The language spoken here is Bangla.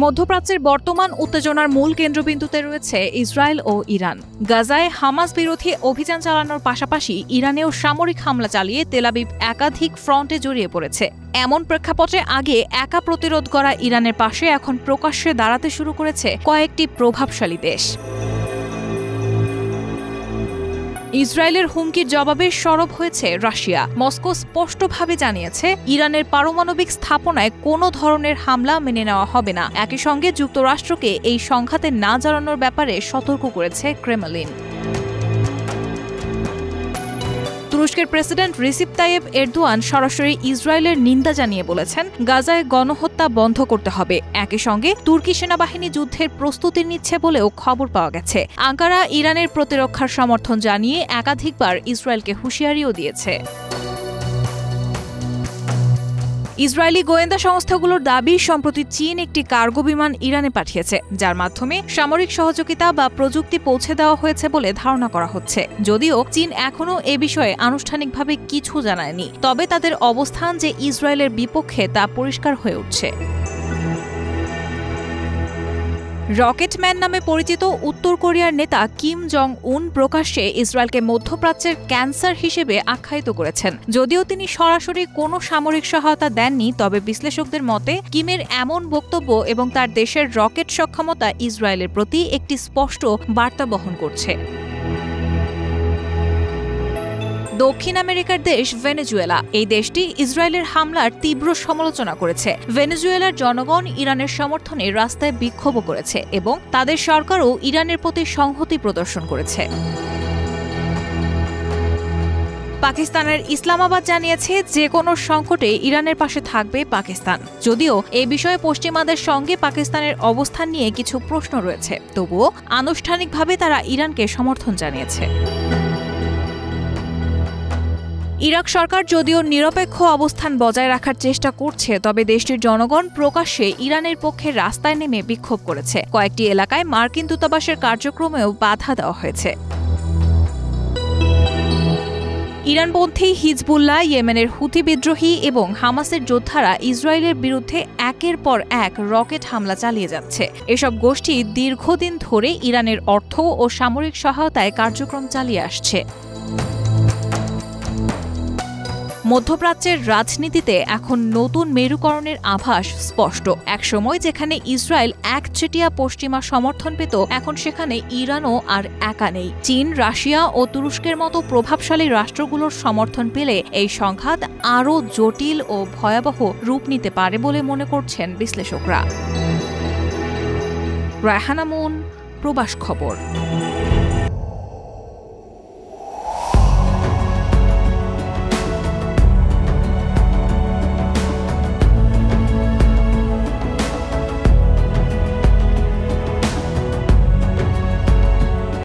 মধ্যপ্রাচ্যের বর্তমান উত্তেজনার মূল কেন্দ্রবিন্দুতে রয়েছে ইসরায়েল ও ইরান। গাজায় হামাস বিরোধী অভিযান চালানোর পাশাপাশি ইরানেও সামরিক হামলা চালিয়ে তেল আবিব একাধিক ফ্রন্টে জড়িয়ে পড়েছে। এমন প্রেক্ষাপটে আগে একা প্রতিরোধ করা ইরানের পাশে এখন প্রকাশ্যে দাঁড়াতে শুরু করেছে কয়েকটি প্রভাবশালী দেশ। ইসরায়েলের হুমকির জবাবে সরব হয়েছে রাশিয়া। মস্কো স্পষ্টভাবে জানিয়েছে ইরানের পারমাণবিক স্থাপনায় কোনো ধরনের হামলা মেনে নেওয়া হবে না। একই সঙ্গে যুক্তরাষ্ট্রকে এই সংঘাতে না জড়ানোর ব্যাপারে সতর্ক করেছে ক্রেমলিন। তুরস্কের প্রেসিডেন্ট রিসিপ তাইয়েব এরদোয়ান সরাসরি ইসরায়েলের নিন্দা জানিয়ে বলেছেন, গাজায় গণহত্যা বন্ধ করতে হবে। একই সঙ্গে তুর্কি সেনাবাহিনী যুদ্ধের প্রস্তুতি নিচ্ছে বলেও খবর পাওয়া গেছে। আঙ্কারা ইরানের প্রতিরক্ষার সমর্থন জানিয়ে একাধিকবার ইসরায়েলকে হুঁশিয়ারিও দিয়েছে। ইসরায়েলি গোয়েন্দা সংস্থাগুলোর দাবি, সম্প্রতি চীন একটি কার্গো বিমান ইরানে পাঠিয়েছে, যার মাধ্যমে সামরিক সহযোগিতা বা প্রযুক্তি পৌঁছে দেওয়া হয়েছে বলে ধারণা করা হচ্ছে। যদিও চীন এখনও এ বিষয়ে আনুষ্ঠানিকভাবে কিছু জানায়নি, তবে তাদের অবস্থান যে ইসরায়েলের বিপক্ষে তা পরিষ্কার হয়ে উঠছে। রকেটম্যান নামে পরিচিত উত্তর কোরিয়ার নেতা কিম জং উন প্রকাশ্যে ইসরায়েলকে মধ্যপ্রাচ্যের ক্যান্সার হিসেবে আখ্যায়িত করেছেন। যদিও তিনি সরাসরি কোনো সামরিক সহায়তা দেননি, তবে বিশ্লেষকদের মতে কিমের এমন বক্তব্য এবং তার দেশের রকেট সক্ষমতা ইসরায়েলের প্রতি একটি স্পষ্ট বার্তা বহন করছে। দক্ষিণ আমেরিকার দেশ ভেনেজুয়েলা। এই দেশটি ইসরায়েলের হামলার তীব্র সমালোচনা করেছে। ভেনেজুয়েলার জনগণ ইরানের সমর্থনে রাস্তায় বিক্ষোভ করেছে এবং তাদের সরকারও ইরানের প্রতি সংহতি প্রদর্শন করেছে। পাকিস্তানের ইসলামাবাদ জানিয়েছে, যে কোনো সংকটে ইরানের পাশে থাকবে পাকিস্তান। যদিও এ বিষয়ে পশ্চিমাদের সঙ্গে পাকিস্তানের অবস্থান নিয়ে কিছু প্রশ্ন রয়েছে, তবুও আনুষ্ঠানিকভাবে তারা ইরানকে সমর্থন জানিয়েছে। ইরাক সরকার যদিও নিরপেক্ষ অবস্থান বজায় রাখার চেষ্টা করছে, তবে দেশটির জনগণ প্রকাশ্যে ইরানের পক্ষে রাস্তায় নেমে বিক্ষোভ করেছে। কয়েকটি এলাকায় মার্কিন দূতাবাসের কার্যক্রমেও বাধা দেওয়া হয়েছে। ইরানপন্থী হিজবুল্লাহ, ইয়েমেনের হুথি বিদ্রোহী এবং হামাসের যোদ্ধারা ইসরায়েলের বিরুদ্ধে একের পর এক রকেট হামলা চালিয়ে যাচ্ছে। এসব গোষ্ঠী দীর্ঘদিন ধরে ইরানের অর্থ ও সামরিক সহায়তায় কার্যক্রম চালিয়ে আসছে। মধ্যপ্রাচ্যের রাজনীতিতে এখন নতুন মেরুকরণের আভাস স্পষ্ট। একসময় যেখানে ইসরায়েল একচেটিয়া পশ্চিমা সমর্থন পেত, এখন সেখানে ইরানও আর একা নেই। চীন, রাশিয়া ও তুরস্কের মতো প্রভাবশালী রাষ্ট্রগুলোর সমর্থন পেলে এই সংঘাত আরও জটিল ও ভয়াবহ রূপ নিতে পারে বলে মনে করছেন বিশ্লেষকরা। রায়হানা মুন, প্রবাস খবর।